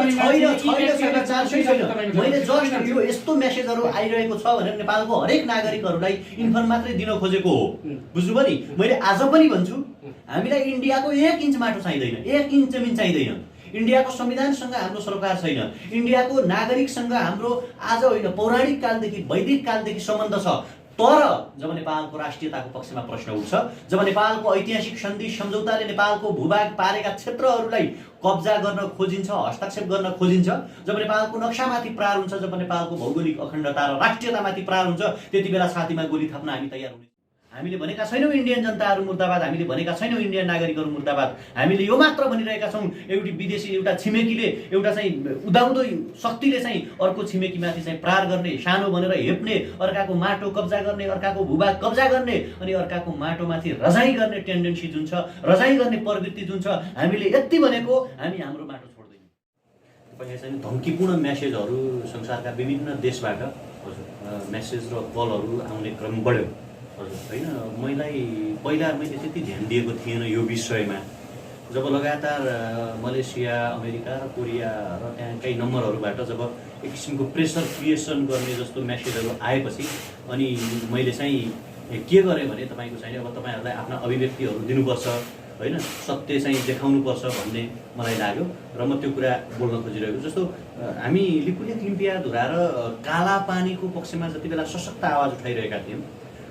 मैले जस्ट यो यस्तो मेसेजहरू आइरहेको छ भनेर नेपालको हरेक नागरिकहरूलाई इन्फर्म मात्रै दिन खोजेको हो। बुझ्नुभयो नि? मैले आज पनि भन्छु, हामीलाई इन्डियाको 1 इन्च माटो चाहिँदैन, 1 इन्च जमिन चाहिँदैन। इन्डियाको संविधानसँग हाम्रो सरोकार छैन, इन्डियाको नागरिकसँग हाम्रो आज होइन पौराणिक कालदेखि वैदिक कालदेखि सम्बन्ध छ। तर जब नेपालको राष्ट्रियताको पक्षमा प्रश्न उठ्छ, जब नेपालको ऐतिहासिक सन्धि सम्झौताले नेपालको भूभाग पारेका क्षेत्रहरूलाई कब्जा गर्न खोजिन्छ, हस्तक्षेप गर्न खोजिन्छ, जब नेपालको नक्सामाथि प्रहार हुन्छ, जब नेपालको भौगोलिक अखण्डता र राष्ट्रियतामाथि प्रहार हुन्छ, त्यति बेला छातीमा गोली थप्न हामी तयार हुने। हामीले भनेका छैनौँ इन्डियन जनताहरू मुर्दाबाद, हामीले भनेका छैनौँ इन्डियन नागरिकहरू मुर्दाबाद। हामीले यो मात्र भनिरहेका छौँ, एउटी विदेशी एउटा छिमेकीले एउटा चाहिँ उदाउँदो शक्तिले चाहिँ अर्को छिमेकीमाथि चाहिँ प्रहार गर्ने, सानो भनेर हेप्ने, अर्काको माटो कब्जा गर्ने, अर्काको भूभाग कब्जा गर्ने अनि अर्काको माटोमाथि रजाइ गर्ने टेन्डेन्सी जुन छ, रजाइ गर्ने प्रवृत्ति जुन छ, हामीले यति भनेको हामी हाम्रो माटो छोड्दैनौँ। तपाईँ चाहिँ धम्कीपूर्ण मेसेजहरू संसारका विभिन्न देशबाट मेसेज र कलहरू आउने क्रम बढ्यो होइन। पहिला मैले त्यति ध्यान दिएको थिएन यो विषयमा। जब लगातार मलेसिया, अमेरिका र कोरिया र त्यहाँकै नम्बरहरूबाट जब एक किसिमको प्रेसर क्रिएसन गर्ने जस्तो मेसेजहरू आएपछि अनि मैले चाहिँ के गरेँ भने तपाईँको चाहिँ अब तपाईँहरूलाई आफ्ना अभिव्यक्तिहरू दिनुपर्छ होइन, सत्य चाहिँ देखाउनुपर्छ भन्ने मलाई लाग्यो र म त्यो कुरा बोल्न खोजिरहेको। जस्तो हामी लिपुलेख लिम्पियाधुरा र कालापानीको पक्षमा जति बेला सशक्त आवाज उठाइरहेका थियौँ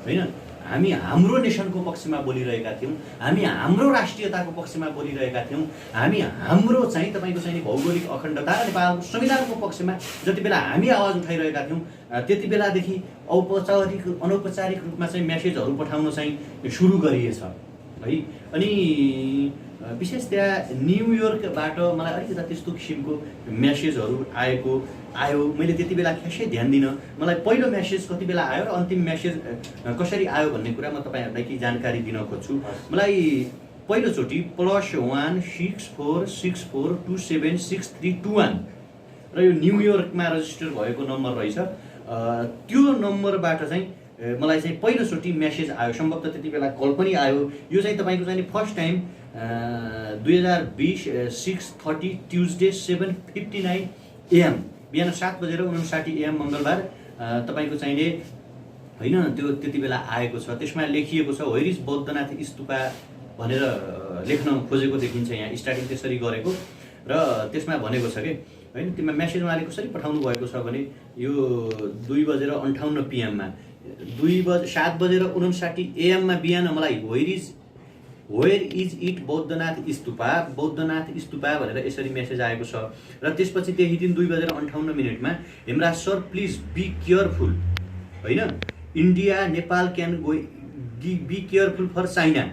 होइन, हामी हाम्रो नेसनको पक्षमा बोलिरहेका थियौँ, हामी हाम्रो राष्ट्रियताको पक्षमा बोलिरहेका थियौँ, हामी हाम्रो चाहिँ तपाईँको चाहिँ भौगोलिक अखण्डता र नेपालको संविधानको पक्षमा जति बेला हामी आवाज उठाइरहेका थियौँ, त्यति बेलादेखि औपचारिक अनौपचारिक रूपमा चाहिँ मेसेजहरू पठाउन चाहिँ सुरु गरिएछ है। अनि विशेष त्यहाँ न्युयोर्कबाट मलाई अलिकति त्यस्तो किसिमको मेसेजहरू आयो। मैले त्यति बेला खासै ध्यान दिनँ, मलाई पहिलो मेसेज कति बेला आयो र अन्तिम मेसेज कसरी आयो भन्ने कुरा म तपाईँहरूलाई केही जानकारी दिन खोज्छु। मलाई पहिलोचोटि +1 64 64 27 6321 र यो न्युयोर्कमा रजिस्टर भएको नम्बर रहेछ। त्यो नम्बरबाट चाहिँ मलाई चाहिँ पहिलोचोटि मेसेज आयो, सम्भवतः त्यति बेला कल पनि आयो। यो चाहिँ तपाईँको चाहिँ फर्स्ट टाइम 2020 6:30 ट्युजडे 7:59 AM बिहान 7:59 AM मङ्गलबार तपाईँको चाहिने होइन त्यो त्यति बेला आएको छ। त्यसमा लेखिएको छ वेयर इज बौद्धनाथ स्तूपा भनेर लेख्न खोजेको देखिन्छ, यहाँ स्टार्टिङ त्यसरी गरेको र त्यसमा भनेको छ कि होइन त्यसमा मेसेज उहाँले कसरी पठाउनु भएको छ भने यो 2:58 PM मा 7:59 AM मा बिहान मलाई where is it Boudhanath stupa भनेर यसरी मेसेज आएको छ। र त्यसपछि त्यही दिन 2:58 मा Hemraj sir please be careful होइन, India Nepal can go be careful for China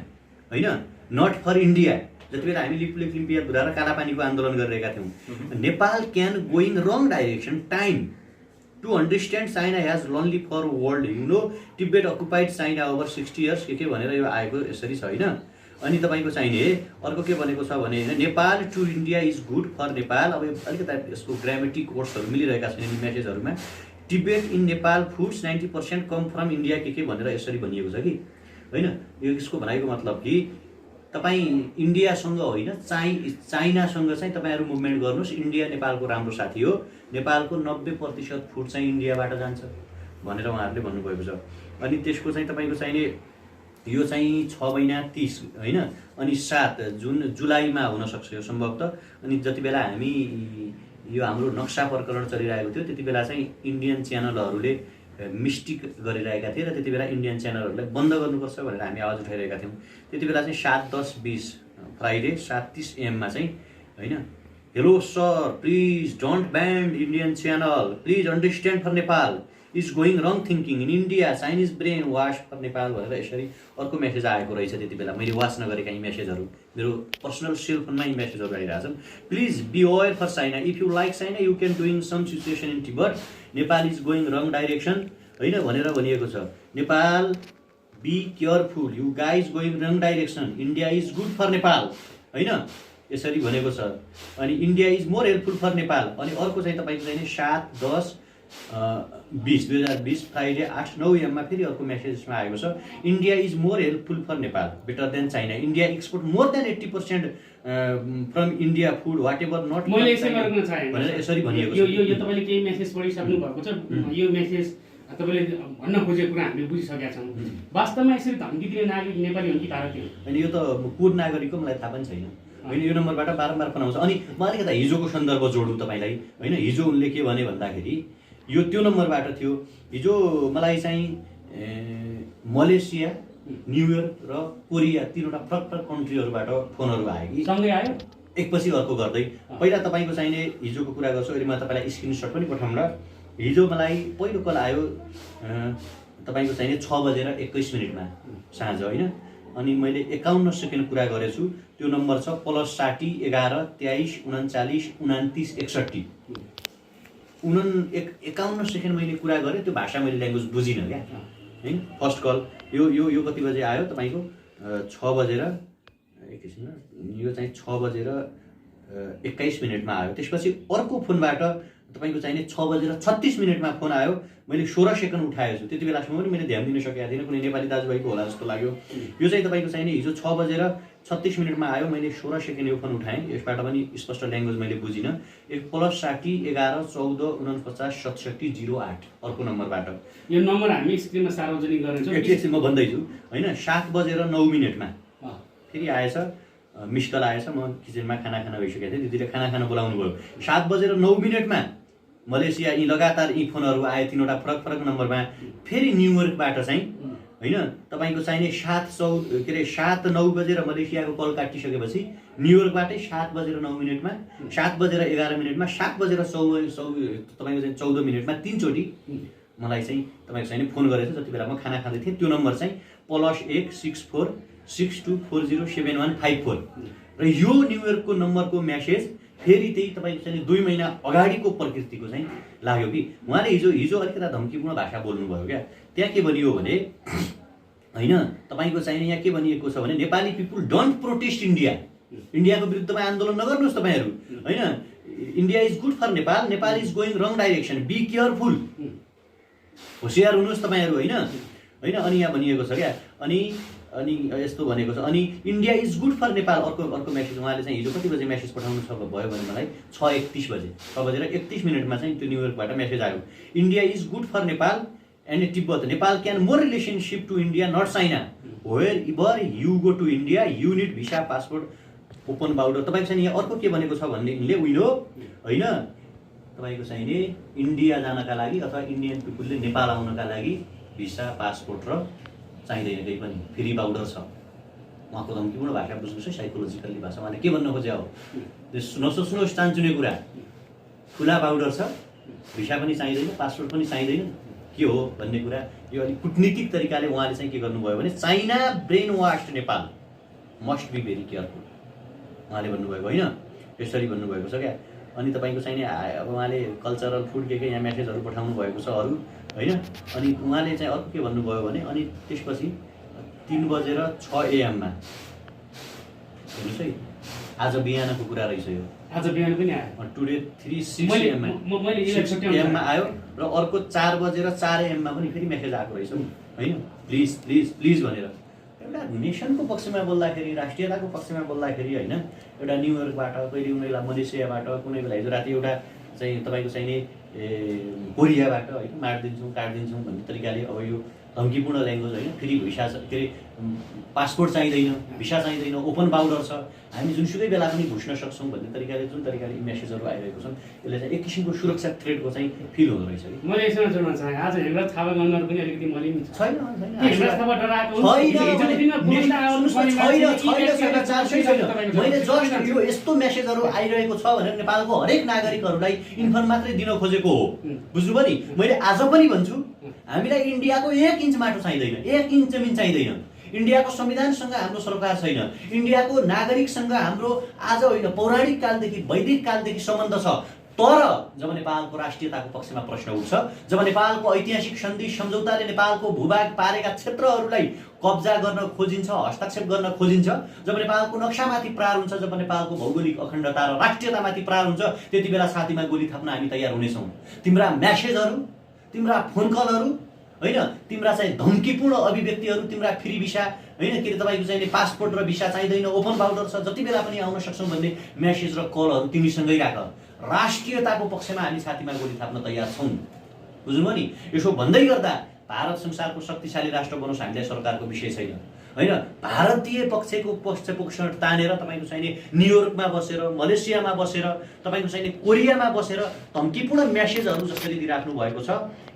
होइन, नट फर इन्डिया। जति बेला हामी लिपुलेख लिम्पियाधुरा र कालापानीको आन्दोलन गरिरहेका थियौँ, Nepal can going wrong direction time to understand China has lonely for world, you know Tibet occupied China over 60 years के भनेर यो आएको यसरी छ होइन। अनि तपाईँको चाहिने अर्को के भनेको छ भने होइन Nepal to India is good for Nepal. अब अलिकति यसको ग्रामेटिक कोर्सहरू मिलिरहेका छन् यी मेसेजहरूमा। Tibet in Nepal foods 90% come from India के भनेर यसरी भनिएको छ कि होइन। यो यसको भनाइको मतलब कि तपाईँ इन्डियासँग होइन चाइनासँग चाहिँ तपाईँहरू मुभमेन्ट गर्नुहोस्, इन्डिया नेपालको राम्रो साथी हो, नेपालको 90% फुड चाहिँ इन्डियाबाट जान्छ भनेर उहाँहरूले भन्नुभएको छ। अनि त्यसको चाहिँ तपाईँको चाहिने यो चाहिँ 6 महिना 30 होइन, अनि 7 जुलाईमा हुनसक्छ यो सम्भवतः। अनि जति बेला हामी यो हाम्रो नक्सा प्रकरण चलिरहेको थियो त्यति बेला चाहिँ इन्डियन च्यानलहरूले मिस्टेक गरिरहेका थिए र त्यति बेला इन्डियन च्यानलहरूलाई बन्द गर्नुपर्छ भनेर हामी आवाज उठाइरहेका थियौँ। त्यति बेला चाहिँ 7:10-20 फ्राइडे 7:30 AM मा चाहिँ होइन hello sir please don't ban Indian channel, please understand for Nepal is going wrong thinking in India, Chinese brain wash for Nepal भनेर यसरी अर्को मेसेज आएको रहेछ। त्यति बेला मैले वाच नगरेका यी मेसेजहरू मेरो पर्सनल सेलफोनमा यी मेसेजहरू आइरहेछन्। Please be aware for China, if you like China you can doing some situation in Tibet, Nepal is going wrong direction होइन भनेर भनिएको छ। Nepal be careful, you guys going wrong direction, India is good for Nepal होइन यसरी भनेको छ। अनि India is more helpful for Nepal. अनि अर्को चाहिँ तपाईँको चाहिँ 7-10 2020 फ्राइडे 8-9 AM मा फेरि अर्को मेसेजमा आएको छ, India is more helpful for Nepal better than China, India export more than 80% from India food whatever not. मैले यसै गर्न चाहे भनेर यसरी भनिएको छ। यो तपाईँले केही मेसेज पढिसक्नु भएको छ, यो मेसेज तपाईँले भन्न खोजेको कुरा हामीले बुझिसकेका छौँ। वास्तवमा यसरी धम्की दिने नागरिक नेपाली हुन् कि भारतीय? अनि यो त कोड नागरिकको मलाई थाहा पनि छैन होइन, यो नम्बरबाट बारम्बार फोन आउँछ। अनि म अलिकता हिजोको सन्दर्भ जोडौँ तपाईँलाई होइन, हिजो उनले के भने भन्दाखेरि यो त्यो नम्बरबाट थियो। हिजो मलाई चाहिँ मलेसिया, न्युयोर्क र कोरिया तीनवटा फरक फरक कन्ट्रीहरूबाट फोनहरू आयो कि सँगै आयो, एकपछि अर्को गर्दै। पहिला तपाईँको चाहिने हिजोको कुरा गर्छु, अहिले म तपाईँलाई स्क्रिनसट पनि पठाउँला। हिजो मलाई पहिलो कल आयो तपाईँको चाहिने 6:21 साँझ होइन, अनि मैले 51 सेकेन्ड कुरा गरेछु। त्यो नम्बर छ +60 11 23 39 29 61। 51 सेकेन्ड मैले कुरा गरेँ, त्यो भाषा मैले ल्याङ्ग्वेज बुझिनँ क्या है। फर्स्ट कल यो कति बजे आयो तपाईँको 6:00 एकैछिन, यो चाहिँ 6:21 आयो। त्यसपछि अर्को फोनबाट तपाईँको चाहिने 6:36 फोन आयो, मैले 16 सेकेन्ड उठाएको छु। त्यति बेलासम्म पनि मैले ध्यान दिन सकेको थिइनँ, कुनै नेपाली दाजुभाइको होला जस्तो लाग्यो। यो चाहिँ तपाईँको चाहिने हिजो 6:36 आयो, मैले 16 सेकेन्ड यो फोन उठाएँ। यसबाट पनि स्पष्ट ल्याङ्ग्वेज मैले बुझिनँ। +60 11 14 49 67 08 अर्को नम्बरबाट। यो नम्बर हामी स्क्रिनमा सार्वजनिक गर्नेछौँ। एकछिन म भन्दैछु होइन। 7:09 फेरि आएछ, मिस कल आएछ। म किचनमा खाना भइसकेको थिएँ, दिदीले खाना बोलाउनु भयो। 7:09 मलेसिया यी लगातार यी फोनहरू आए तीनवटा फरक फरक नम्बरमा। फेरि न्युयोर्कबाट चाहिँ होइन तपाईँको चाहिने 7:09 मलेसियाको कल काटिसकेपछि न्युयोर्कबाटै 7:09 7:11 7:14 तपाईँको चाहिँ 14 3चोटि मलाई चाहिँ तपाईँको चाहिने फोन गरेछ। जति बेला म खाना खाँदै थिएँ। त्यो नम्बर चाहिँ +1 64 62 40 7154 र यो न्युयोर्कको नम्बरको मेसेज फेरि त्यही तपाईँको चाहिँ 2 महिना अगाडिको प्रकृतिको चाहिँ लाग्यो कि उहाँले हिजो अलिकता धम्कीपूर्ण भाषा बोल्नुभयो क्या। त्यहाँ के भनियो भने होइन तपाईँको चाहिने यहाँ के भनिएको छ भने Nepali people don't protest India, इन्डियाको विरुद्धमा आन्दोलन नगर्नुहोस् तपाईँहरू होइन, India is good for Nepal, Nepal is going wrong direction, be careful, होसियार हुनुहोस् तपाईँहरू होइन। अनि यहाँ भनिएको छ क्या। अनि यस्तो भनेको छ। अनि India is good for Nepal अर्को मेसेज उहाँले चाहिँ हिजो कति बजे मेसेज पठाउनु भयो भने मलाई 6:31 6:31 चाहिँ त्यो न्युयोर्कबाट मेसेज आयो। India is good for Nepal and Tibet, Nepal can more relationship to India not China, wherever you go to India you need visa passport open border. तपाईँको चाहिँ यहाँ अर्को के भनेको छ भन्ने यिनले उयो होइन, तपाईँको चाहिने इन्डिया जानका लागि अथवा इन्डियन पिपुलले नेपाल आउनका लागि भिसा पासपोर्ट र चाहिँदैन, केही पनि फ्री बाउडर छ। उहाँको धम्कीपूर्ण भाषा बुझ्नुहोस् है, साइकोलोजिकल्ली भाषा। उहाँले के भन्न खोज्यो हो नसोच्नुहोस् चान्चुने कुरा। खुला बाउडर छ, भिसा पनि चाहिँदैन, पासपोर्ट पनि चाहिँदैन, के हो भन्ने कुरा। यो अलिक कुटनीतिक तरिकाले उहाँले चाहिँ के गर्नुभयो भने China brain washed Nepal must be very careful उहाँले भन्नुभएको होइन, यसरी भन्नुभएको छ क्या। अनि तपाईँको चाहिने अब उहाँले कल्चरल फुड के यहाँ मेसेजहरू पठाउनु भएको छ अरू होइन। अनि उहाँले चाहिँ अर्को के भन्नुभयो भने अनि त्यसपछि 3:06 AM हेर्नुहोस् है, आज बिहानको कुरा रहेछ यो। आज बिहान पनि आयो, टुडे 3:06 AM आयो र अर्को 4:04 AM पनि फेरि मेसेज आएको रहेछ होइन। प्लिज प्लिज प्लिज भनेर एउटा नेसनको पक्षमा बोल्दाखेरि, राष्ट्रियताको पक्षमा बोल्दाखेरि होइन, एउटा न्युयोर्कबाट कहिले उनीहरूलाई मलेसियाबाट, कुनै बेला हिजो राति एउटा चाहिँ तपाईँको चाहिने कोरियाबाट होइन मारिदिन्छौँ काटिदिन्छौँ भन्ने तरिकाले अब यो धम्कीपूर्ण ल्याङ्ग्वेज होइन। फेरि भिसा के अरे पासपोर्ट चाहिँदैन, भिसा चाहिँदैन, ओपन बाउडर छ, हामी जुनसुकै बेला पनि घुस्न सक्छौँ भन्ने तरिकाले जुन तरिकाले मेसेजहरू आइरहेको छन् यसले चाहिँ एक किसिमको सुरक्षा थ्रेटको चाहिँ फिल हुँदो रहेछ कि। मैले यसमा जोड्न चाहेँ, आज हेमराज थापाको अनुहार पनि अलिकति मलिन छ। छैन हेमराज थापा डराएको मैले जस्ट यो यस्तो मेसेजहरू आइरहेको छ भनेर नेपालको हरेक नागरिकहरूलाई इन्फर्म मात्रै दिन खोजेको हो, बुझ्नुभयो नि। मैले आज पनि भन्छु हामीलाई इन्डियाको 1 इन्च माटो चाहिँदैन, 1 इन्च जमिन चाहिँदैन। इन्डियाको संविधानसँग हाम्रो सरकार छैन, इन्डियाको नागरिकसँग हाम्रो आज होइन पौराणिक कालदेखि वैदिक कालदेखि सम्बन्ध छ। तर जब नेपालको राष्ट्रियताको पक्षमा प्रश्न उठ्छ, जब नेपालको ऐतिहासिक सन्धि सम्झौताले नेपालको भूभाग पारेका क्षेत्रहरूलाई कब्जा गर्न खोजिन्छ, हस्तक्षेप गर्न खोजिन्छ, जब नेपालको नक्सामाथि प्रहार हुन्छ, जब नेपालको भौगोलिक अखण्डता र राष्ट्रियतामाथि प्रहार हुन्छ, त्यति बेला छातीमा गोली थाप्न हामी तयार हुनेछौँ। तिम्रा म्यासेजहरू, तिम्रा फोन कलहरू, होइन, तिम्रा चाहिँ धम्कीपूर्ण अभिव्यक्तिहरू, तिम्रा फ्री भिसा, होइन, के अरे तपाईँको चाहिँ पासपोर्ट र भिसा चाहिँदैन, ओपन बार्डर छ, जति बेला पनि आउन सक्छौँ भन्ने म्यासेज र कलहरू तिमीसँगै राख। राष्ट्रियताको पक्षमा हामी छातीमा गोली थाप्न तयार छौँ। बुझ्नुभयो नि? यसो भन्दै गर्दा भारत संसारको शक्तिशाली राष्ट्र बनोस् हामीलाई सरकारको विषय छैन, होइन। भारतीय पक्षको पृष्ठपोषण तानेर तपाईँको चाहिँ न्युयोर्कमा बसेर, मलेसियामा बसेर, तपाईँको चाहिँ कोरियामा बसेर धम्कीपूर्ण म्यासेजहरू जसरी दिइराख्नु भएको छ,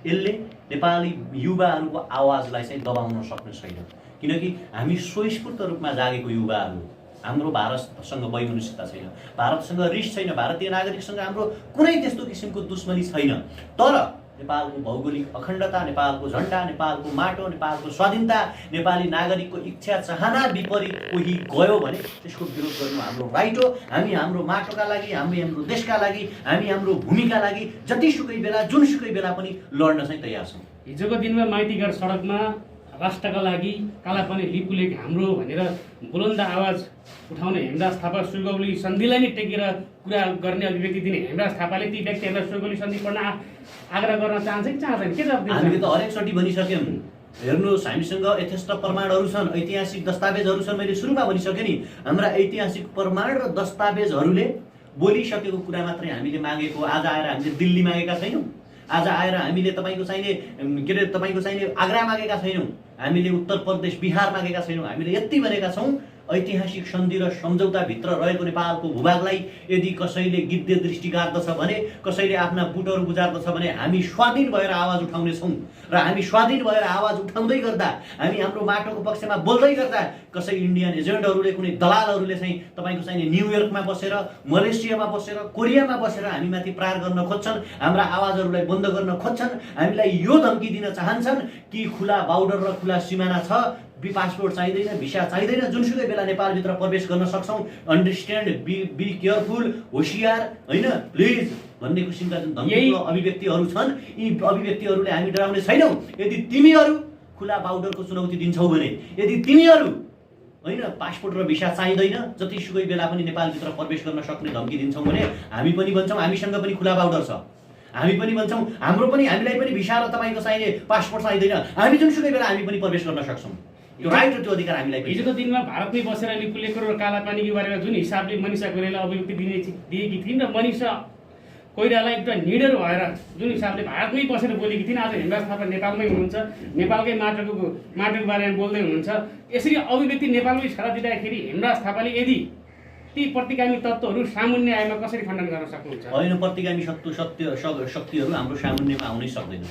यसले नेपाली युवाहरूको आवाजलाई चाहिँ दबाउन सक्ने छैन। किनकि हामी स्वस्फूर्त रूपमा जागेको युवाहरू, हाम्रो भारतसँग वैमनस्यता छैन, भारतसँग रिस छैन, भारतीय नागरिकसँग हाम्रो कुनै त्यस्तो किसिमको दुश्मनी छैन। तर नेपालको भौगोलिक अखण्डता, नेपालको झन्डा, नेपालको माटो, नेपालको स्वाधीनता, नेपाली नागरिकको इच्छा चाहना विपरीत कोही गयो भने त्यसको विरोध गर्नु हाम्रो राइट हो। हामी हाम्रो माटोका लागि, हामी हाम्रो देशका लागि, हामी हाम्रो भूमिका लागि जतिसुकै बेला, जुनसुकै बेला पनि लड्न चाहिँ तयार छौँ। हिजोको दिनमा माइतीघर सडकमा राष्ट्रका लागि कालापानी लिपुलेक हाम्रो भनेर बुलन्द आवाज उठाउने हेमराज थापा सुगौली सन्धिलाई नै टेकेर कुरा गर्ने अभिव्यक्ति दिने हेमराज थापाले ती व्यक्तिहरूलाई सुगौली सन्धि पढ्न आग्रह गर्न चाहन्छ कि चाहँदैन? के जवाब दिन्छ? हामीले त हरेकचोटि भनिसक्यौँ। हेर्नुहोस्, हामीसँग यथेष्ट प्रमाणहरू छन्, ऐतिहासिक दस्तावेजहरू छन्। मैले सुरुमा भनिसकेँ नि, हाम्रा ऐतिहासिक प्रमाण र दस्तावेजहरूले बोलिसकेको कुरा मात्रै हामीले मागेको। आज आएर हामीले दिल्ली मागेका छैनौँ, आज आएर हामीले तपाईँको चाहिने के अरे तपाईँको चाहिने आग्रा मागेका छैनौँ, हामीले उत्तर प्रदेश बिहार मागेका छैनौँ। हामीले यति भनेका छौँ, ऐतिहासिक सन्धि र सम्झौताभित्र रहेको नेपालको भूभागलाई यदि कसैले गिद्धे दृष्टि गार्दछ भने, कसैले आफ्ना बुटहरू गुजार्दछ भने हामी स्वाधीन भएर आवाज उठाउनेछौँ। र हामी स्वाधीन भएर आवाज उठाउँदै गर्दा, हामी हाम्रो माटोको पक्षमा बोल्दै गर्दा कसै इन्डियन एजेन्टहरूले, कुनै दलालहरूले चाहिँ तपाईँको चाहिँ न्युयोर्कमा बसेर, मलेसियामा बसेर, कोरियामा बसेर हामीमाथि प्रहार गर्न खोज्छन्, हाम्रा आवाजहरूलाई बन्द गर्न खोज्छन्, हामीलाई यो धम्की दिन चाहन्छन् कि खुला बाउडर र खुला सिमाना छ, पासपोर्ट चाहिँदैन, भिसा चाहिँदैन, जुनसुकै बेला नेपालभित्र प्रवेश गर्न सक्छौँ, अन्डरस्ट्यान्ड, बी केयरफुल, होसियार, होइन, प्लिज भन्ने किसिमका जुन धम्कीपूर्ण अभिव्यक्तिहरू छन्, यी अभिव्यक्तिहरूले हामी डराउने छैनौँ। यदि तिमीहरू खुला बाउडरको चुनौती दिन्छौ भने, यदि तिमीहरू होइन पासपोर्ट र भिसा चाहिँदैन, जतिसुकै बेला पनि नेपालभित्र प्रवेश गर्न सक्ने धम्की दिन्छौँ भने हामी पनि भन्छौँ हामीसँग पनि खुला बाउडर छ, हामी पनि भन्छौँ हामीलाई पनि भिसा र तपाईँको चाहिने पासपोर्ट चाहिँदैन, हामी जुनसुकै बेला हामी पनि प्रवेश गर्न सक्छौँ। यो राइट र त्यो अधिकार हामीलाई। हिजोको दिनमा भारतमै बसेर लिपुलेखको र कालापानीको बारेमा जुन हिसाबले मनिषा कोइरालालाई अभिव्यक्ति दिएकी थिइन् र मनिषा कोइराला एउटा निडर भएर जुन हिसाबले भारतमै बसेर बोलेकी थिइन्, आज हेमराज थापा नेपालमै हुनुहुन्छ, नेपालकै माटोको बारेमा बोल्दै हुनुहुन्छ। यसरी अभिव्यक्ति नेपालमै छाडा दिँदाखेरि हेमराज थापाले यदि ती प्रतिगामी तत्त्वहरू सामुन्य आएमा कसरी खण्डन गर्न सक्नुहुन्छ? होइन, प्रतिगामी शक्तिहरू हाम्रो सामुन्यमा आउनै सक्दैन,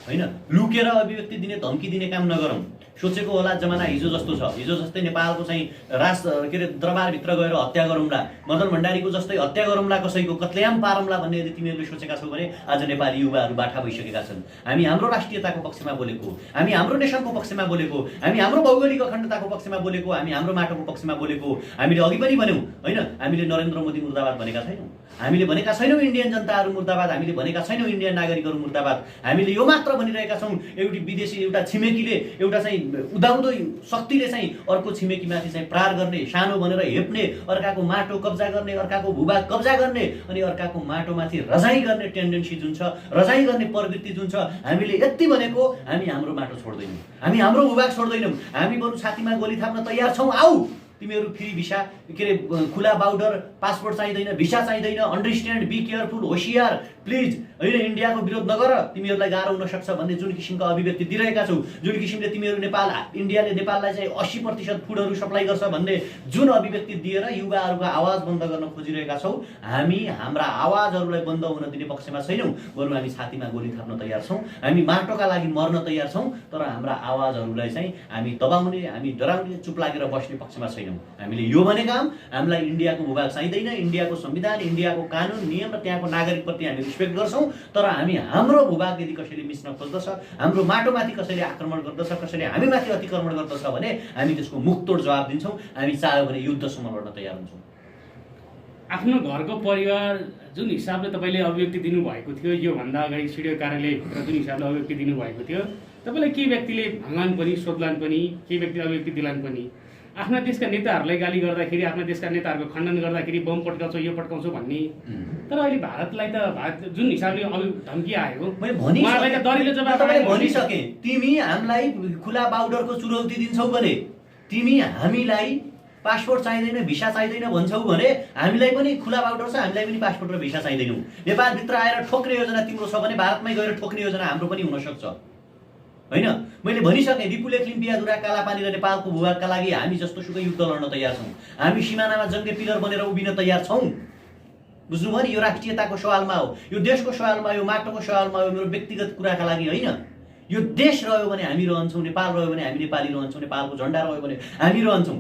होइन। लुकेर अभिव्यक्ति दिने, धम्की दिने काम नगरौँ। सोचेको होला जमाना हिजो जस्तो छ, हिजो जस्तै नेपालको चाहिँ के अरे दरबारभित्र गएर हत्या गरौँला, मदन भण्डारीको जस्तै हत्या गरौँला, कसैको कत्लेआम पारौँला भन्ने यदि तिमीहरूले सोचेका छौ भने आज नेपाली युवाहरू बाठा भइसकेका छन्। हामी हाम्रो राष्ट्रियताको पक्षमा बोलेको, हामी हाम्रो नेसनको पक्षमा बोलेको, हामी हाम्रो भौगोलिक अखण्डताको पक्षमा बोलेको, हामी हाम्रो माटोको पक्षमा बोलेको। हामीले अघि पनि भन्यौँ, होइन, हामीले नरेन्द्र मोदी मुर्दाबाद भनेका छैनौँ, हामीले भनेका छैनौँ इन्डियन जनताहरू मुर्दाबाद, हामीले भनेका छैनौँ इन्डियन नागरिकहरू मुर्दाबाद। हामीले यो मात्र भनिरहेका छौँ, एउटा विदेशी, एउटा छिमेकीले, एउटा चाहिँ उदाउँदो शक्तिले चाहिँ अर्को छिमेकीमाथि चाहिँ प्रहार गर्ने, सानो भनेर हेप्ने, अर्काको माटो कब्जा गर्ने, अर्काको भूभाग कब्जा गर्ने, अनि अर्काको माटोमाथि रजाइ गर्ने टेन्डेन्सी जुन छ, रजाइ गर्ने प्रवृत्ति जुन छ, हामीले यति भनेको हामी हाम्रो माटो छोड्दैनौँ, हामी हाम्रो भूभाग छोड्दैनौँ, हामी बरु छातीमा गोली थाप्न तयार छौँ। आऊ तिमीहरू फ्री भिसा, के अरे खुला बाउडर, पासपोर्ट चाहिँदैन, भिसा चाहिँदैन, अन्डरस्ट्यान्ड, बी केयरफुल, होसियार, प्लिज, होइन, इन्डियाको विरोध नगर, तिमीहरूलाई गाह्रो हुन सक्छ भन्ने जुन किसिमको अभिव्यक्ति दिइरहेका छौ, जुन किसिमले तिमीहरू इन्डियाले नेपाललाई चाहिँ 80% फुडहरू सप्लाई गर्छ भन्ने जुन अभिव्यक्ति दिएर युवाहरूको आवाज बन्द गर्न खोजिरहेका छौ, हामी हाम्रा आवाजहरूलाई बन्द हुन दिने पक्षमा छैनौँ, बरु हामी छातीमा गोली थाप्न तयार छौँ, हामी माटोका लागि मर्न तयार छौँ। तर हाम्रा आवाजहरूलाई चाहिँ हामी दबाउने, हामी डराउने, चुप लागेर बस्ने पक्षमा छैनौँ। हामीले यो भने काम, हामीलाई इन्डियाको भूभाग चाहिँदैन, इन्डियाको संविधान, इन्डियाको कानुन नियम र त्यहाँको नागरिकप्रति हामी रिस्पेक्ट गर्छौँ। तर हामी हाम्रो भूभाग यदि कसैले मिच्न खोज्दछ, हाम्रो माटोमाथि कसैले आक्रमण गर्दछ, कसैले हामीमाथि अतिक्रमण गर्दछ भने हामी त्यसको मुखतोड जवाब दिन्छौँ। हामी चाह्यो भने युद्धसम्म लड्न तयार हुन्छौँ। आफ्नो घरको परिवार जुन हिसाबले तपाईँले अभिव्यक्ति दिनुभएको थियो योभन्दा अगाडि सिडिओ कार्यालयभित्र जुन हिसाबले अभिव्यक्ति दिनुभएको थियो तपाईँलाई के व्यक्तिले भन्लान् पनि सोध्लान् पनि के व्यक्तिले अभिव्यक्ति दिलान् पनि आफ्ना देशका नेताहरूलाई गाली गर्दाखेरि आफ्ना देशका नेताहरूको खण्डन गर्दाखेरि बम पड्काउँछु यो पड्काउँछु भन्ने तर अहिले भारतलाई त भारत जुन हिसाबले धम्की आयो उहाँलाई त दरिलो जवाब भनिसके तिमी हामीलाई खुला बाउडरको चुनौती दिन्छौ भने तिमी हामीलाई पासपोर्ट चाहिँदैन भिसा चाहिँदैन भन्छौ भने हामीलाई पनि खुला बाउडर छ हामीलाई पनि पासपोर्ट र भिसा चाहिँदैनौ नेपालभित्र आएर ठोक्ने योजना तिम्रो छ भने भारतमै गएर ठोक्ने योजना हाम्रो पनि हुनसक्छ होइन मैले भनिसकेँ रिपुलेख लिम्पियाधुरा कालापानी र नेपालको भूभागका लागि हामी जस्तो सुकै युद्ध लड्न तयार छौँ हामी सिमानामा जङ्गे पिलर बनेर उभिन तयार छौँ बुझ्नुभयो नि यो राष्ट्रियताको सवालमा हो यो देशको सवालमा यो माटोको सवालमा हो मेरो व्यक्तिगत कुराका लागि होइन यो देश रह्यो भने हामी रहन्छौँ नेपाल रह्यो भने हामी नेपाली रहन्छौँ नेपालको झन्डा रह्यो भने हामी रहन्छौँ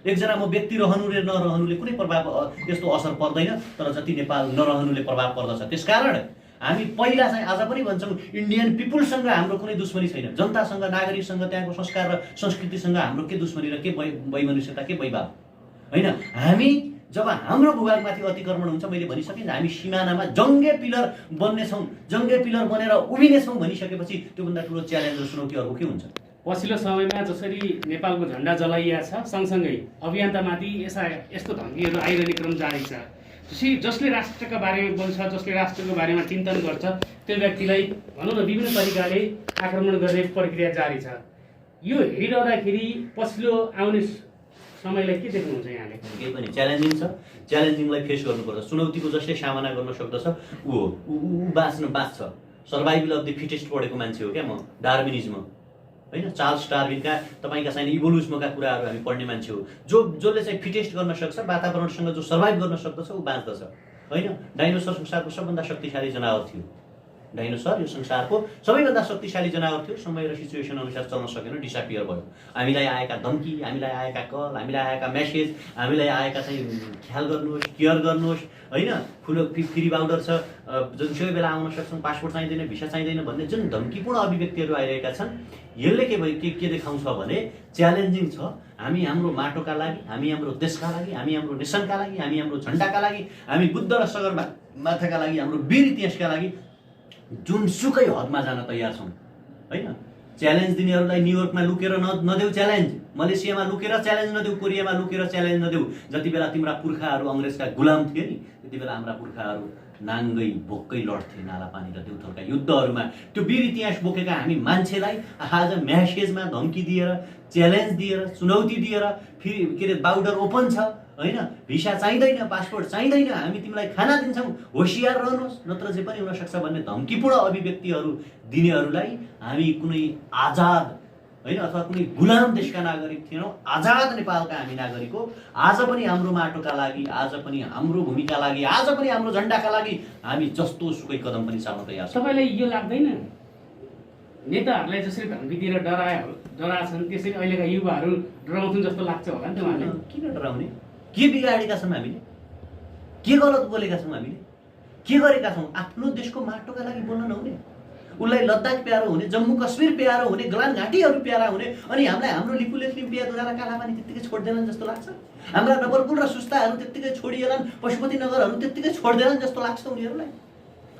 एकजना म व्यक्ति रहनुले नरहनुले कुनै प्रभाव त्यस्तो असर पर्दैन तर जति नेपाल नरहनुले प्रभाव पर्दछ त्यसकारण हामी पहिला चाहिँ आज पनि भन्छौँ इन्डियन पिपुलसँग हाम्रो कुनै दुश्मनी छैन जनतासँग नागरिकसँग त्यहाँको संस्कार र संस्कृतिसँग हाम्रो के दुश्मनी र के वैमनस्यता के वैभाव होइन हामी जब हाम्रो भूभागमाथि अतिक्रमण हुन्छ मैले भनिसकेँ हामी सिमानामा जङ्गे पिलर बन्नेछौँ जङ्गे पिलर बनेर उभिनेछौँ भनिसकेपछि त्योभन्दा ठुलो च्यालेन्ज र चुनौती अर्को के हुन्छ पछिल्लो समयमा जसरी नेपालको झन्डा जलाइएको छ सँगसँगै अभियन्तामाथि यस्तो धम्कीहरू आइरहने क्रम जारी छ जसले राष्ट्रका बारेमा बोल्छ जसले राष्ट्रको बारेमा चिन्तन गर्छ त्यो व्यक्तिलाई भनौँ न विभिन्न तरिकाले आक्रमण गर्ने प्रक्रिया जारी छ यो हेरिरहँदाखेरि पछिल्लो आउने समयलाई के देख्नुहुन्छ यहाँले केही पनि च्यालेन्जिङ छ च्यालेन्जिङलाई फेस गर्नुपर्छ चुनौतीको जसले सामना गर्न सक्दछ ऊ बाँच्छ सर्भाइभल अफ द फिटेस्ट पढेको मान्छे हो क्या म डार्विनिज्म होइन चार्ल्स डार्विनका तपाईँका चाहिँ इभोल्युसमका कुराहरू हामी पढ्ने मान्छे हो जसले चाहिँ फिटेस्ट गर्न सक्छ वातावरणसँग जो सर्भाइभ गर्न सक्दछ ऊ बाँच्दछ होइन डाइनोसर संसारको सबभन्दा शक्तिशाली जनावर थियो डाइनोसर यो संसारको सबैभन्दा शक्तिशाली जनावर थियो समय र सिचुएसन अनुसार चल्न सकेन डिसअपियर भयो हामीलाई आएका धम्की हामीलाई आएका कल हामीलाई आएका मेसेज हामीलाई आएका चाहिँ ख्याल गर्नुहोस् केयर गर्नुहोस् होइन खुलो फ्री बाउडर छ जुनसुकै बेला आउन सक्छौँ पासपोर्ट चाहिँदैन भिसा चाहिँदैन भन्ने जुन धम्कीपूर्ण अभिव्यक्तिहरू आइरहेका छन् यसले के देखाउँछ भने च्यालेन्जिङ छ हामी हाम्रो माटोका लागि हामी हाम्रो देशका लागि हामी हाम्रो नेसनका लागि हामी हाम्रो झन्डाका लागि हामी बुद्ध र सगरमाथाका लागि हाम्रो वीर इतिहासका लागि जुनसुकै हदमा जान तयार छौँ होइन च्यालेन्ज दिनेहरूलाई न्युयोर्कमा लुकेर नदेऊ च्यालेन्ज मलेसियामा लुकेर च्यालेन्ज नदेऊ कोरियामा लुकेर च्यालेन्ज नदेऊ जति बेला तिम्रा पुर्खाहरू अङ्ग्रेजका गुलाम थिए नि त्यति बेला हाम्रा पुर्खाहरू नाङ्गै भोक्कै लड्थे नालापानी र देउथलका युद्धहरूमा त्यो वीर इतिहास बोकेका हामी मान्छेलाई आज म्यासेजमा धम्की दिएर च्यालेन्ज दिएर चुनौती दिएर फेरि के अरे बाउडर ओपन छ होइन भिसा चाहिँदैन पासपोर्ट चाहिँदैन हामी तिमीलाई खाना दिन्छौँ होसियार रहनुहोस् नत्र जे पनि हुनसक्छ भन्ने धम्कीपूर्ण अभिव्यक्तिहरू दिनेहरूलाई हामी कुनै आजाद होइन अथवा कुनै गुलाम देशका नागरिक थिएनौँ आजाद नेपालका हामी नागरिक हो आज पनि हाम्रो माटोका लागि आज पनि हाम्रो भूमिका लागि आज पनि हाम्रो झन्डाका लागि हामी जस्तो सुकै कदम पनि चाल्न तयार छौँ तपाईँलाई यो लाग्दैन नेताहरूलाई जसरी धम्की दिएर डराछन् त्यसरी अहिलेका युवाहरू डराउँछन् जस्तो लाग्छ होला नि त उहाँले किन डराउने के बिगाडेका छौँ हामीले के गलत बोलेका छौँ हामीले के गरेका छौँ आफ्नो देशको माटोका लागि बोल्न नहुने उसलाई लद्दाख प्यारो हुने जम्मू कश्मीर प्यारो हुने गलान घाटीहरू प्यारा हुने अनि हामीलाई हाम्रो लिपुलेख लिम्पियाधुरा कालापानी त्यत्तिकै छोड्दैनन् जस्तो लाग्छ हाम्रा नवलपुर र सुस्ताहरू त्यत्तिकै छोडिएलान् पशुपति नगरहरू त्यत्तिकै छोड्दैनन् जस्तो लाग्छ उनीहरूलाई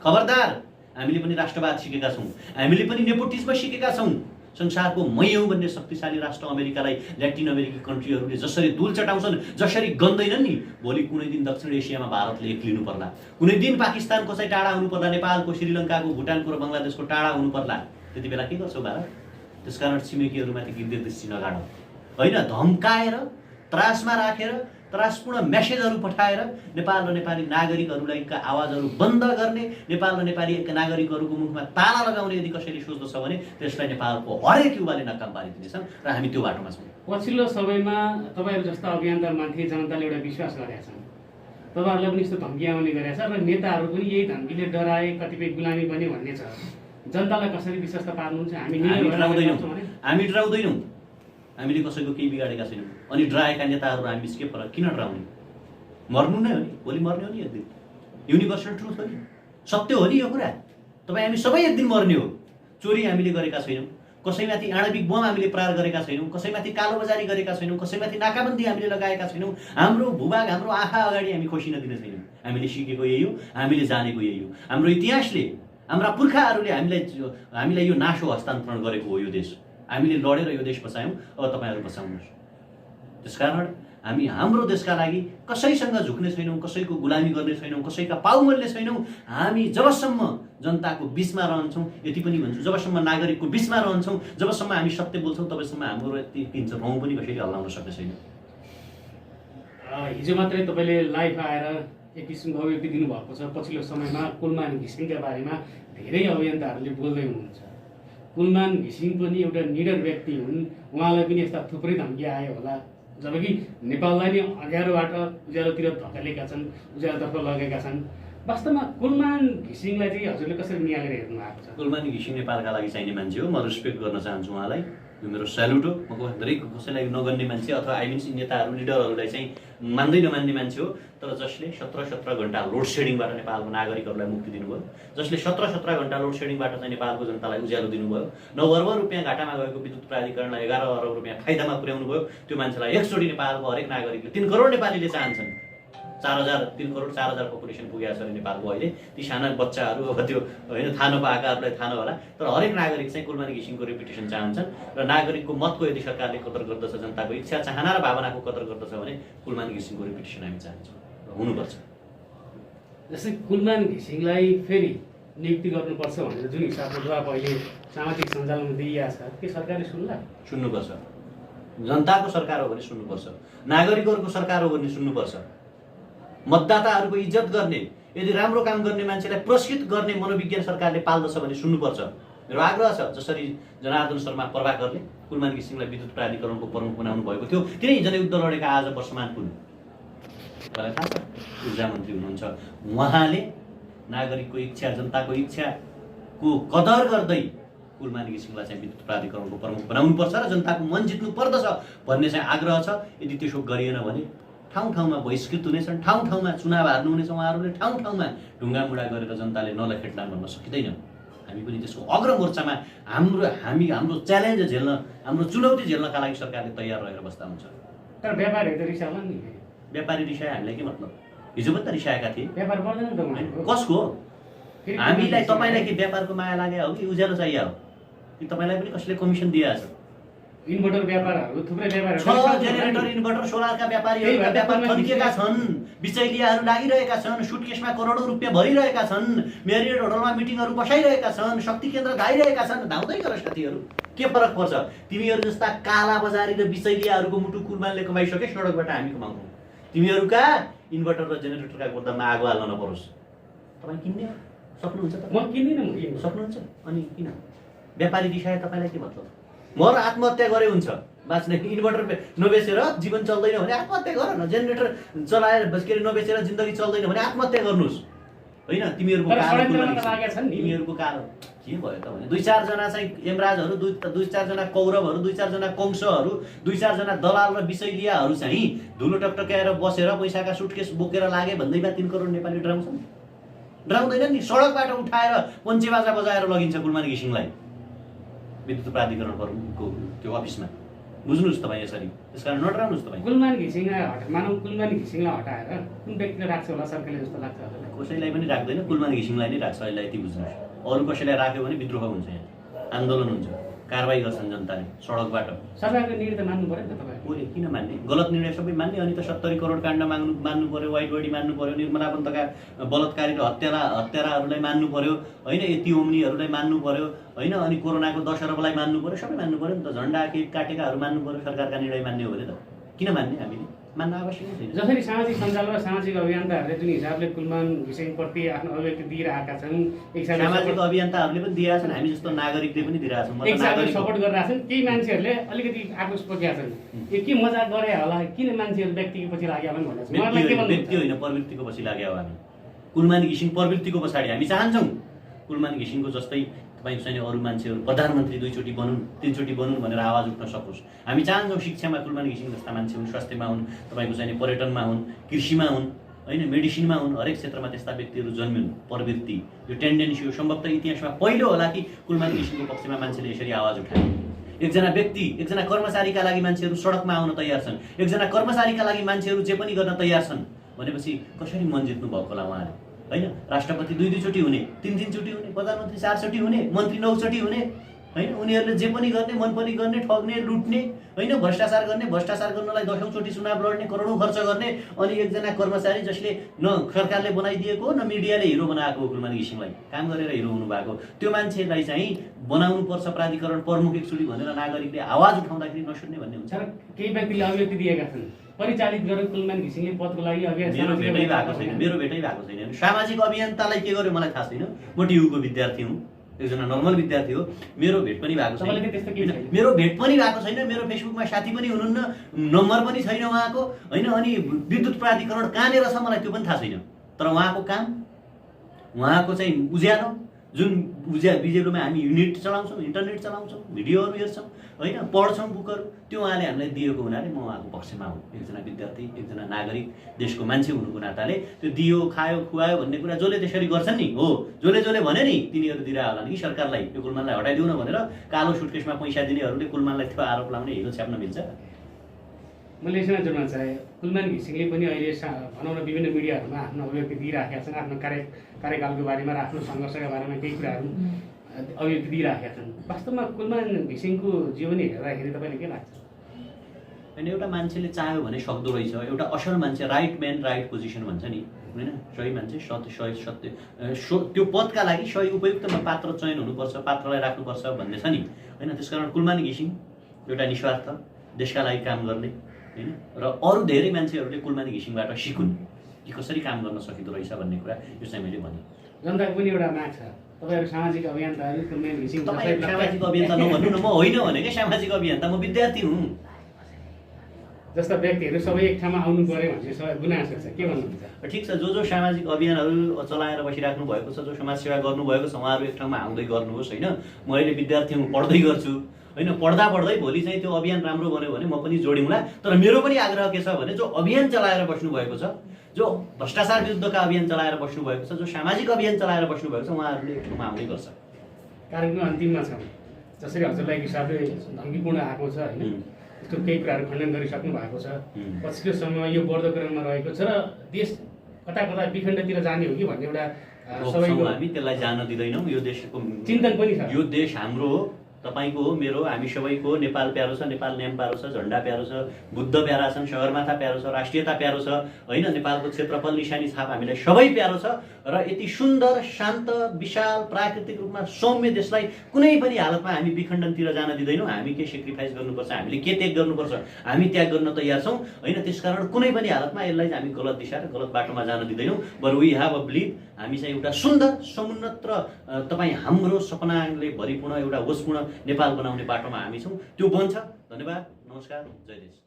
खबरदार हामीले पनि राष्ट्रवाद सिकेका छौँ हामीले पनि नेपोटिज्म सिकेका छौँ संसारको मै हौँ भन्ने शक्तिशाली राष्ट्र अमेरिकालाई ल्याटिन अमेरिकी कन्ट्रीहरूले जसरी दुल चटाउँछन् जसरी गन्दैनन् नि भोलि कुनै दिन दक्षिण एसियामा भारतले एक्लिनु पर्ला कुनै दिन पाकिस्तानको चाहिँ टाढा हुनु पर्ला नेपालको श्रीलङ्काको भुटानको र बङ्गलादेशको टाढा हुनु पर्ला त्यति बेला के गर्छौ भारत त्यसकारण छिमेकीहरूमाथि गिर्दै दृष्टि नगाड होइन धम्काएर त्रासमा राखेर त्रासपूर्ण मेसेजहरू पठाएर नेपाल र नेपाली नागरिकहरूलाई आवाजहरू बन्द गर्ने नेपाल र नेपाली नागरिकहरूको मुखमा ताला लगाउने यदि कसैले सोच्दछ भने त्यसलाई नेपालको हरेक युवाले नकाम पारिदिनेछन् र हामी त्यो बाटोमा छौँ पछिल्लो समयमा तपाईँहरू जस्ता अभियन्तामाथि जनताले एउटा विश्वास गरेका छन् तपाईँहरूलाई पनि यस्तो धम्की आउने गरेका छ र नेताहरू पनि यही धम्कीले डराए कतिपय गुलामी पनि भन्ने छ जनतालाई कसरी विश्वास पार्नुहुन्छ हामी डराउँदैनौँ हामीले कसैको केही बिगाडेका छैनौँ अनि डराएका नेताहरू हामी के फरक किन डराउने मर्नु नै हो नि भोलि मर्ने हो नि एक दिन युनिभर्सल ट्रुथ हो नि सत्य हो नि यो कुरा तपाईँ हामी सबै एक दिन मर्ने हो चोरी हामीले गरेका छैनौँ कसैमाथि आणविक बम हामीले प्रहार गरेका छैनौँ, कसैमाथि कालोबजारी गरेका छैनौँ, कसैमाथि नाकाबन्दी हामीले लगाएका छैनौँ। हाम्रो भूभाग हाम्रो आँखा अगाडि हामी खोसिन दिने छैनौँ। हामीले सिकेको यही हो, हामीले जानेको यही हो। हाम्रो इतिहासले, हाम्रा पुर्खाहरूले हामीलाई यो नासो हस्तान्तरण गरेको हो। यो देश हामीले लडेर यो देश बचायौँ, अब तपाईँहरू बचाउनुहोस्। त्यसकारण हामी हाम्रो देशका लागि कसैसँग झुक्ने छैनौँ, कसैको गुलामी गर्ने छैनौँ, कसैका पाउमल्ने छैनौँ। हामी जबसम्म जनताको बिचमा रहन्छौँ, यति पनि भन्छु, जबसम्म नागरिकको बिचमा रहन्छौँ, जबसम्म हामी सत्य बोल्छौँ, तबसम्म हाम्रो यति किन्छ रौँ पनि कसैले हल्लाउन सक्ने छैन। हिजो मात्रै तपाईँले लाइभ आएर एक किसिमको अभिव्यक्ति दिनुभएको छ। पछिल्लो समयमा कुलमान घिसिङका बारेमा धेरै अभियन्ताहरूले बोल्दै हुनुहुन्छ। कुलमान घिसिङ पनि एउटा निडर व्यक्ति हुन्, उहाँलाई पनि यस्ता थुप्रै धम्की आयो होला, जबकि नेपाललाई नै अँध्यारोबाट उज्यालोतिर धकेलेका छन्, उज्यालोतर्फ लगेका छन्। वास्तवमा कुलमान घिसिङलाई चाहिँ हजुरले कसरी निहालेर हेर्नु भएको छ? कुलमान घिसिङ नेपालका लागि चाहिने मान्छे हो। म रेस्पेक्ट गर्न चाहन्छु उहाँलाई, यो मेरो स्यालुट हो। म धेरै कसैलाई नगन्ने मान्छे अथवा आइमिन्स नेताहरू लिडरहरूलाई चाहिँ मान्दै नमान्ने मान्छे हो। तर जसले 17 घन्टा लोड सेडिङबाट नेपालको नागरिकहरूलाई मुक्ति दिनुभयो, जसले 17 घन्टा लोड सेडिङबाट चाहिँ नेपालको जनतालाई उज्यालो दिनुभयो, 9 अर्ब रुपियाँ घाटामा गएको विद्युत प्राधिकरणलाई 11 अर्ब रुपियाँ फाइदामा पुर्याउनु भयो, त्यो मान्छेलाई एकचोटि नेपालको हरेक नागरिकले 3 करोड नेपालीले चाहन्छन्। 3 करोड 4,000 पपुलेसन पुगेको छ अरे नेपालको अहिले। ती साना बच्चाहरू अब त्यो होइन थाहा नपाएकाहरूलाई थाहा नहोला, तर हरेक नागरिक चाहिँ कुलमान घिसिङको रेपुटेसन चाहन्छन्। र नागरिकको मतको यदि सरकारले कदर गर्दछ, जनताको इच्छा चाहना र भावनाको कदर गर्दछ भने कुलमान घिसिङको रेपुटेसन हामी चाहन्छौँ र हुनुपर्छ। जस्तै कुलमान घिसिङलाई फेरि नियुक्ति गर्नुपर्छ भनेर जुन हिसाबको जवाब अहिले सामाजिक सञ्जालमा दिइएको छ, के सरकारले सुन्ला? सुन्नुपर्छ। जनताको सरकार हो भने सुन्नुपर्छ, नागरिकहरूको सरकार हो भने सुन्नुपर्छ। मतदाताहरूको इज्जत गर्ने, यदि राम्रो काम गर्ने मान्छेलाई पुरस्कृत गर्ने मनोविज्ञान सरकारले पाल्दछ भने सुन्नुपर्छ। मेरो आग्रह छ, जसरी जनार्दन शर्मा प्रभाकरले कुलमान घिसिङलाई विद्युत प्राधिकरणको प्रमुख बनाउनु भएको थियो, तिनै जनयुद्ध लडेका आज वर्षमान पुल तपाईँलाई थाहा छ, ऊर्जा मन्त्री हुनुहुन्छ। उहाँले नागरिकको इच्छा, जनताको इच्छाको कदर गर्दै कुलमान घिसिङलाई चाहिँ विद्युत प्राधिकरणको प्रमुख बनाउनुपर्छ र जनताको मन जित्नु पर्दछ भन्ने चाहिँ आग्रह छ। यदि त्यसो गरिएन भने ठाउँ ठाउँमा बहिष्कृत हुनेछन्, ठाउँ ठाउँमा चुनाव हार्नु हुनेछ उहाँहरूले, ठाउँ ठाउँमा ढुङ्गामुढा गरेर जनताले नलखेट्ला भन्न सकिँदैन। हामी पनि त्यसको अग्र मोर्चामा हाम्रो च्यालेन्ज झेल्न, हाम्रो चुनौती झेल्नका लागि सरकारले तयार रहेर बस्दा हुन्छ। तर व्यापारीहरू त रिसाउला नि। व्यापारी रिसाए हामीलाई के मतलब? हिजो पनि त रिसाएका थिए। व्यापार गर्दैन त उनीहरूको। कसको? हामीलाई तपाईँलाई के व्यापारको माया लागे हो कि उज्यालो चाहिए हो कि तपाईँलाई पनि कसले कमिसन दिएको छ? इन्भर्टर व्यापारहरू थुप्रै व्यापारहरू छ। जेनेरेटर, इन्भर्टर, सोलरका व्यापारीहरूका व्यापार थन्किएका छन्, बिचैलियाहरू लागिरहेका छन्, सुटकेसमा करोडौँ रुपियाँ भरिरहेका छन्, मेरिट होटलमा मिटिङहरू बसाइरहेका छन्, शक्ति केन्द्र धाइरहेका छन्। धाउँदै गर साथीहरू, के फरक पर्छ? तिमीहरू जस्ता काला बजारी र बिचैलियाहरूको मुटु कुलमानले कमाइसके, सडकबाट हामी कमाउँछौँ। तिमीहरूका इन्भर्टर र जेनेरेटरका गोदाममा आगो हाल्न नपरोस्। तपाईँ किन्ने सक्नुहुन्छ? म किन्दिनँ। सक्नुहुन्छ? अनि किन व्यापारी रिसाए तपाईँलाई के मतलब? म र आत्महत्या गरे हुन्छ बाँच्ने। इन्भर्टर नबेचेर जीवन चल्दैन भने आत्महत्या गर न। जेनेरेटर चलाएर नबेचेर जिन्दगी चल्दैन भने आत्महत्या गर्नुहोस्। होइन, तिमीहरूको तिमीहरूको कारण के भयो त भने 2-4 जना चाहिँ यमराजहरू, 2-4 जना कौरवहरू, 2-4 जना कंसहरू, 2-4 जना दलाल र बिचैलियाहरू चाहिँ धुलो टकटक्याएर बसेर पैसाका सुटकेस बोकेर लागे भन्दैमा 3 करोड नेपाली डराउँछन्? डराउँदैन नि। सडकबाट उठाएर पञ्चेबाजा बजाएर लगिन्छ कुलमान घिसिङलाई विद्युत प्राधिकरणको त्यो अफिसमा। बुझ्नुहोस् तपाईँ यसरी। त्यसकारण नडराउनुहोस् तपाईँ। कुलमान घिसिङलाई मानव कुलमान घिसिङलाई हटाएर कुन व्यक्तिले राख्छ होला सरकारले जस्तो लाग्छ हजुरलाई? कसैलाई पनि राख्दैन, कुलमान घिसिङलाई नै राख्छ। अहिले यति बुझ्नुहोस्। अरू कसैलाई राख्यो भने विद्रोह हुन्छ, यहाँ आन्दोलन हुन्छ, कारबाही गर्छन् जनताले सडकबाट। सरकारको निर्णय त मान्नु पर्यो नि त तपाईँ? ओले किन मान्ने? गलत निर्णय सबै मान्ने। अनि त 70 करोड काण्ड मान्नु पर्यो, वाइट बडी मान्नु पर्यो, निर्मला पन्तका बलात्कारी र हत्याराहरूलाई मान्नु पर्यो, होइन, यति ओम्नीहरूलाई मान्नु पर्यो, होइन, अनि कोरोनाको 10 अरबलाई मान्नु पर्यो, सबै मान्नु पर्यो नि त। झन्डा काटेकाहरू मान्नु पर्यो सरकारका निर्णय मान्ने हो भने त। किन मान्ने? हामीले मान्न आवश्यक छैन। जसरी सामाजिक सञ्जालमा सामाजिक अभियन्ताहरूले जुन हिसाबले कुलमान घिसिङप्रति आफ्नो अभिव्यक्ति दिइरहेका छन्, सामाजिक अभियन्ताहरूले पनि दिएका छन्, हामी जस्तो नागरिकले पनि दिइरहेका छौँ। एकसाथले सपोर्ट गरिरहेका छन्। केही मान्छेहरूले अलिकति आक्रोश पोखेका छन्, यो के मजाक गरे होला, किन मान्छेहरू व्यक्तिको पछि लाग्यो होला भनेर। व्यक्ति होइन, प्रवृत्तिको पछि लाग्यो हो हामी। कुलमान घिसिङ प्रवृत्तिको पछाडि। हामी चाहन्छौँ कुलमान घिसिङको जस्तै तपाईँ चाहिँ अरू मान्छेहरू प्रधानमन्त्री 2 चोटि बनुन्, 3 चोटि बनुन् भनेर आवाज उठ्न सकोस्। हामी चाहन्छौँ शिक्षामा कुलमान घिसिङ जस्ता मान्छे हुन्, स्वास्थ्यमा हुन्, तपाईँको चाहिँ पर्यटनमा हुन्, कृषिमा हुन्, होइन मेडिसिनमा हुन्, हरेक क्षेत्रमा त्यस्ता व्यक्तिहरू जन्मिनु, प्रवृत्ति, यो टेन्डेन्सी हो। सम्भवतः इतिहासमा पहिलो होला कि कुलमान घिसिङको पक्षमा मान्छेले यसरी आवाज उठाए। एकजना व्यक्ति, एकजना कर्मचारीका लागि मान्छेहरू सडकमा आउन तयार छन्, एकजना कर्मचारीका लागि मान्छेहरू जे पनि गर्न तयार छन् भनेपछि कसरी मन जित्नु भएको होला उहाँले? होइन, राष्ट्रपति 2 चोटि हुने, 3 चोटि हुने, प्रधानमन्त्री 4 चोटि हुने, मन्त्री 9 चोटि हुने, होइन, उनीहरूले जे पनि गर्ने, मन पनि गर्ने, ठग्ने, लुट्ने, होइन, भ्रष्टाचार गर्ने, भ्रष्टाचार गर्नलाई 10औं चोटि चुनाव लड्ने, करोडौँ खर्च गर्ने, अनि एकजना कर्मचारी जसले न सरकारले बनाइदिएको न मिडियाले हिरो बनाएको कुलमान घिसिङलाई काम गरेर हिरो हुनु भएको, त्यो मान्छेलाई चाहिँ बनाउनुपर्छ प्राधिकरण प्रमुख एकचोटि भनेर नागरिकले आवाज उठाउँदाखेरि नसुन्ने भन्ने हुन्छ। र केही व्यक्तिले अभिव्यक्ति दिएका छन्, परिचालित गरेर कुलमान घिसिङले पदको लागि मेरो भेटै भएको छैन। सामाजिक अभियन्तालाई के गर्यो मलाई थाहा छैन। म टियुको विद्यार्थी हुँ, एकजना नर्मल विद्यार्थी हो, मेरो भेट पनि भएको छैन। मेरो भेट पनि भएको छैन, मेरो फेसबुकमा साथी पनि हुनुहुन्न, नम्बर पनि छैन उहाँको, होइन। अनि विद्युत प्राधिकरण कहाँनिर छ मलाई त्यो पनि थाहा छैन। तर उहाँको काम, उहाँको चाहिँ उज्यालो, जुन बिजेलोमा हामी युनिट चलाउँछौँ, इन्टरनेट चलाउँछौँ, भिडियोहरू हेर्छौँ, होइन, पढ्छौँ बुकहरू, त्यो उहाँले हामीलाई दिएको हुनाले म उहाँको पक्षमा हुँ। एकजना विद्यार्थी, एकजना नागरिक, देशको मान्छे हुनुको नाताले त्यो दियो खायो खुवायो भन्ने कुरा जसले त्यसरी गर्छन् नि, हो, जसले भने नि तिनीहरू दिइरह होला कि सरकारलाई यो कुलमानलाई हटाइदिउन भनेर कालो सुटकेसमा पैसा दिनेहरूले कुलमानलाई त्यो आरोप लाउने हिरो छ्याप्न मिल्छ? मैले यसमा जोड्न चाहे, कुलमान घिसिङले पनि अहिले भनौँ न विभिन्न मिडियाहरूमा आफ्नो अभिव्यक्ति दिइराखेका छन्, आफ्नो कार्यकालको बारेमा र आफ्नो सङ्घर्षका बारेमा केही कुराहरू अभिव्यक्ति दिइराखेका छन्। वास्तवमा कुलमान घिसिङको जीवनी हेर्दाखेरि तपाईँले के लाग्छ? होइन, एउटा मान्छेले चाह्यो भने सक्दो रहेछ। एउटा असल मान्छे, राइट म्यान राइट पोजिसन भन्छ नि, होइन, सही मान्छे सत्य त्यो पदका लागि सही उपयुक्त पात्र चयन हुनुपर्छ, पात्रलाई राख्नुपर्छ भन्ने छ नि, होइन। त्यसकारण कुलमान घिसिङ एउटा निस्वार्थ देशका लागि काम गर्ने, होइन, र अरू धेरै मान्छेहरूले कुलमान घिसिङबाट सिकुन् कि कसरी काम गर्न सकिँदो रहेछ भन्ने कुरा यो चाहिँ मैले भनेँ। जनताको पनि एउटा माग छ, तपाईँहरू सामाजिक अभियन्ताहरू कुलमान घिसिङ सामाजिक अभियन्ता नभन्नु न, म होइन भने क्या सामाजिक अभियन्ता, म विद्यार्थी हुँ। जस्ता व्यक्तिहरू सबै एक ठाउँमा आउनु पर्यो भन्ने सबै गुनासो छ, के भन्नुहुन्छ? ठिक छ, जो सामाजिक अभियानहरू चलाएर बसिराख्नु भएको छ, जो समाजसेवा गर्नुभएको छ, उहाँहरू एक ठाउँमा आउँदै गर्नुहोस्, होइन। म अहिले विद्यार्थी हुँ, पढ्दै गर्छु, होइन। पढ्दा भोलि चाहिँ त्यो अभियान राम्रो बन्यो भने म पनि जोडिउँला। तर मेरो पनि आग्रह के छ भने जो अभियान चलाएर बस्नुभएको छ, जो भ्रष्टाचार विरुद्धका अभियान चलाएर बस्नुभएको छ, जो सामाजिक अभियान चलाएर बस्नुभएको छ, उहाँहरूले एक ठाउँमा आउँदै गर्छ। कार्यक्रमको अन्तिममा छ, जसरी हजुरलाई हिसाबले धम्कीपूर्ण आएको छ, होइन, त्यसको केही कुराहरू खण्डन गरिसक्नु भएको छ, पछिल्लो समयमा यो बढ्दो क्रममा रहेको छ र देश कता कता विखण्डतिर जाने हो कि भन्ने एउटा सबैको हामी त्यसलाई जान दिँदैनौँ। यो देशको चिन्तन पनि छ, यो देश हाम्रो हो, तपाईँको हो, मेरो, हामी सबैको। नेपाल प्यारो छ, नेपाल न्याम प्यारो छ, झन्डा प्यारो छ, बुद्ध प्यारा छन्, सगरमाथा प्यारो छ, राष्ट्रियता प्यारो छ, होइन। नेपालको क्षेत्रफल निशानी छाप हामीलाई सबै प्यारो छ र यति सुन्दर, शान्त, विशाल, प्राकृतिक रूपमा सौम्य देशलाई कुनै पनि हालतमा हामी विखण्डनतिर जान दिँदैनौँ। हामी के सेक्रिफाइस गर्नुपर्छ, हामीले के त्याग गर्नुपर्छ, हामी त्याग गर्न तयार छौँ, होइन। त्यसकारण कुनै पनि हालतमा यसलाई हामी गलत दिशा र गलत बाटोमा जान दिँदैनौँ। बरु वी हेभ अ बिलिभ, हामी चाहिँ एउटा सुन्दर, समुन्नत र तपाईँ हाम्रो सपनाले भरिपूर्ण एउटा होसपूर्ण नेपाल बनाउने बाटोमा हामी छौँ। त्यो बन्छ। धन्यवाद, नमस्कार, जय देश।